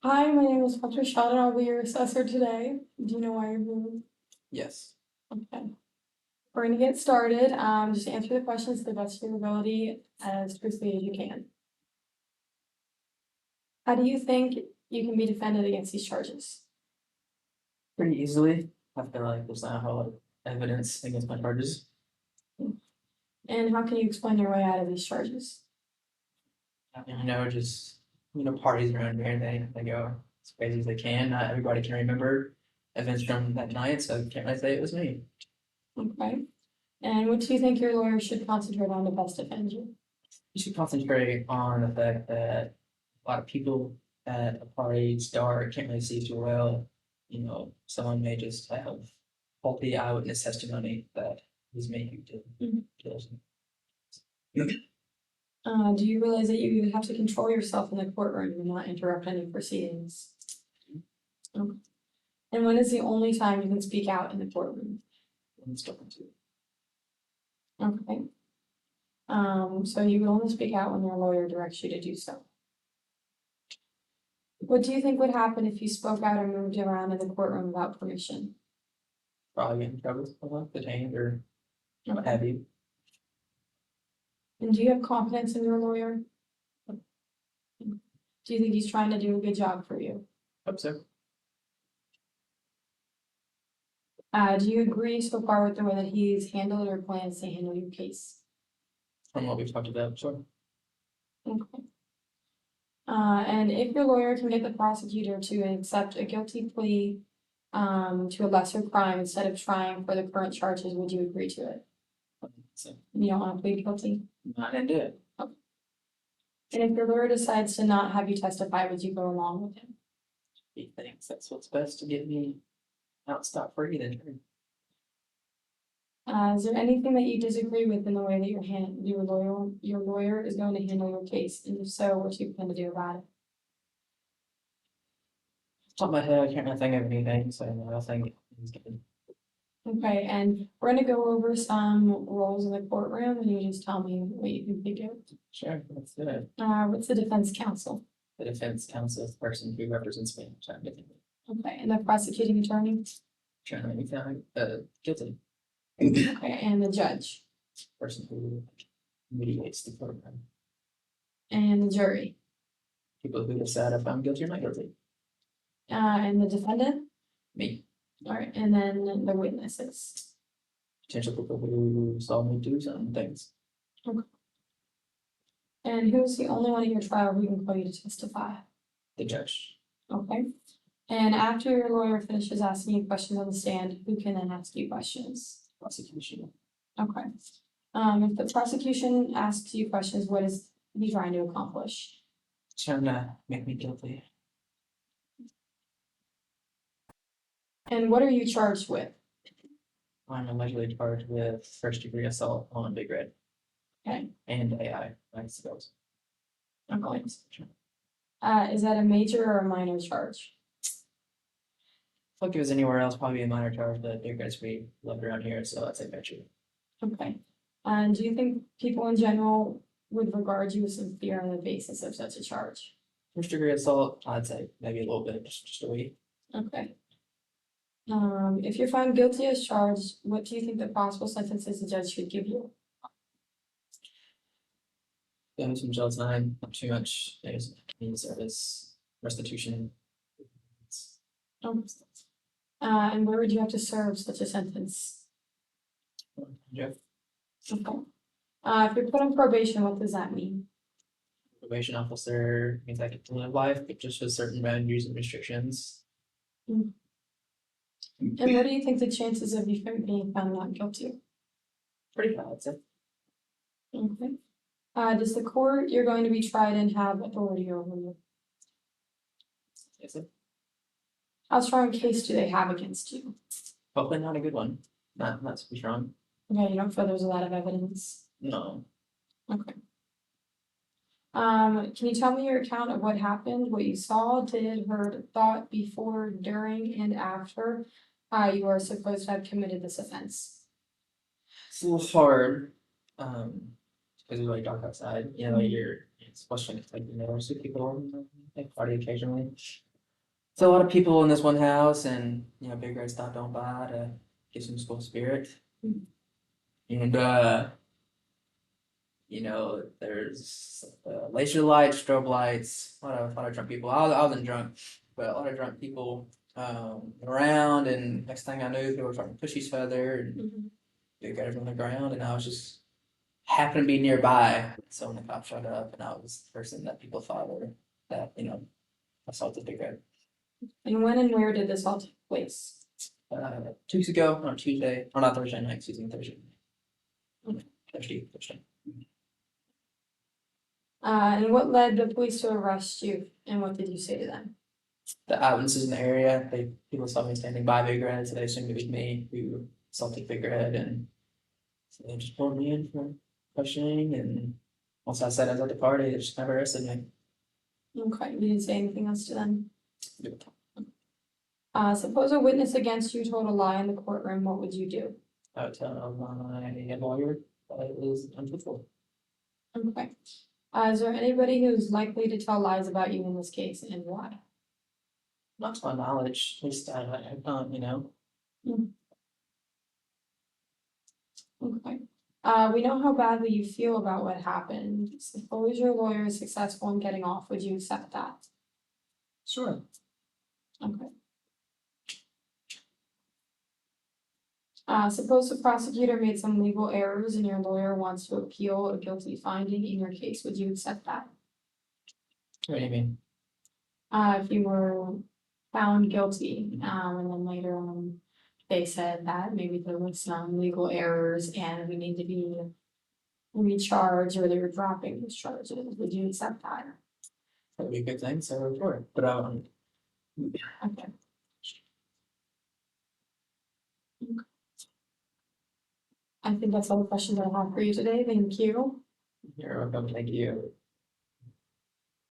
Hi, my name is Patricia and I'll be your assessor today. Do you know why you're here? Yes. Okay. We're gonna get started. Just answer the questions to the best of your ability as truthfully as you can. How do you think you can be defended against these charges? Pretty easily. I feel like there's not a whole lot of evidence against my charges. And how can you explain your way out of these charges? Just parties around here, they go as crazy as they can. Not everybody can remember events from that night, so can't really say it was me. Okay. And what do you think your lawyer should concentrate on to best defend you? You should concentrate on the fact that a lot of people at a party, it's dark, can't really see too well. Someone may just have faulty eyewitness testimony that was me who did Mhm. kills. Do you realize that you have to control yourself in the courtroom and not interrupt any proceedings? Okay. And when is the only time you can speak out in the courtroom? I'm talking to. Okay. So you would only speak out when your lawyer directs you to do so. What do you think would happen if you spoke out or moved around in the courtroom without permission? Probably get in trouble, detained or what Okay. have you. And do you have confidence in your lawyer? Do you think he's trying to do a good job for you? Hope so. Do you agree so far with the way that he's handled or plans to handle your case? From what we've talked about, sure. Okay. And if your lawyer can get the prosecutor to accept a guilty plea to a lesser crime instead of trying for the current charges, would you agree to it? So You don't want to plead guilty? I didn't do it. And if your lawyer decides to not have you testify, would you go along with him? He thinks that's what's best to get me out scot free then. Is there anything that you disagree with in the way that your lawyer is going to handle your case? And if so, what do you plan to do about it? Top of my head, I can't really think of anything, so I think he's good. Okay, and we're gonna go over some roles in the courtroom, and you just tell me what you think they do. Sure, let's do it. What's the defense counsel? The defense counsel is the person who represents me, trying to Okay, and the prosecuting attorney? trying to make me found guilty. Okay, and the judge? Person who mediates the program. And the jury? People who decide if I'm guilty or not guilty. And the defendant? Me. All right, and then the witnesses? Potential people who saw me do certain things. And who's the only one at your trial who can call you to testify? The judge. Okay. And after your lawyer finishes asking you questions on the stand, who can then ask you questions? Prosecution. Okay. If the prosecution asks you questions, what is he trying to accomplish? Trying to make me guilty. And what are you charged with? I'm allegedly charged with first-degree assault on Big Red. Okay. And AI, I suppose. Okay. Is that a major or a minor charge? If it was anywhere else, probably a minor charge, but Big Red's pretty loved around here, so I'd say major. Okay. And do you think people in general would regard you with some fear on the basis of such a charge? First-degree assault, I'd say maybe a little bit, just a wee. Okay. If you're found guilty as charged, what do you think the possible sentences the judge should give you? Some jail time, not too much. There's community service, restitution. And where would you have to serve such a sentence? Jeff, Okay. If you're put on probation, what does that mean? probation officer means I get to live life, but just with certain boundaries and restrictions. And what do you think the chances of you being found not guilty? Pretty high, I'd say. Okay. Does the court you're going to be tried in have authority over you? Yes, sir. How strong a case do they have against you? Hopefully not a good one. Not super strong. Okay, you don't feel there's a lot of evidence? No. Okay. Can you tell me your account of what happened, what you saw, did, heard, thought before, during, and after you are supposed to have committed this offense? It's a little hard, because it's really dark outside. You're especially like see people like party occasionally. So a lot of people in this one house, and Big Red stopped on by to give some school spirit. Mhm. And there's laser lights, strobe lights, a lot of drunk people. I wasn't drunk, but a lot of drunk people around. And next thing I knew, they were trying to push each other, and Mhm. Big Red was on the ground, and I was just happened to be nearby. So when the cops showed up, and I was the person that people thought were that assaulted Big Red. And when and where did this all take place? 2 weeks ago on Tuesday, or not Thursday night, excuse me, Thursday. Okay. Thursday. And what led the police to arrest you, and what did you say to them? The eyewitnesses in the area, people saw me standing by Big Red, so they assumed it was me who assaulted Big Red, and so they just pulled me in for questioning. And once I said I was at the party, they just never arrested me. Okay, you didn't say anything else to them? Suppose a witness against you told a lie in the courtroom, what would you do? I would tell my lawyer that it was untruthful. Okay. Is there anybody who's likely to tell lies about you in this case, and why? Not to my knowledge, at least I have not. Okay. We know how badly you feel about what happened. Suppose your lawyer is successful in getting off, would you accept that? Sure. Okay. Suppose the prosecutor made some legal errors and your lawyer wants to appeal a guilty finding in your case, would you accept that? What do you mean? If you were found guilty, and then later on, they said that maybe there was some legal errors and we need to be recharged, or they were dropping these charges, would you accept that? That would be a good thing, so sure. But Okay. I think that's all the questions I have for you today, thank you. you're welcome, thank you.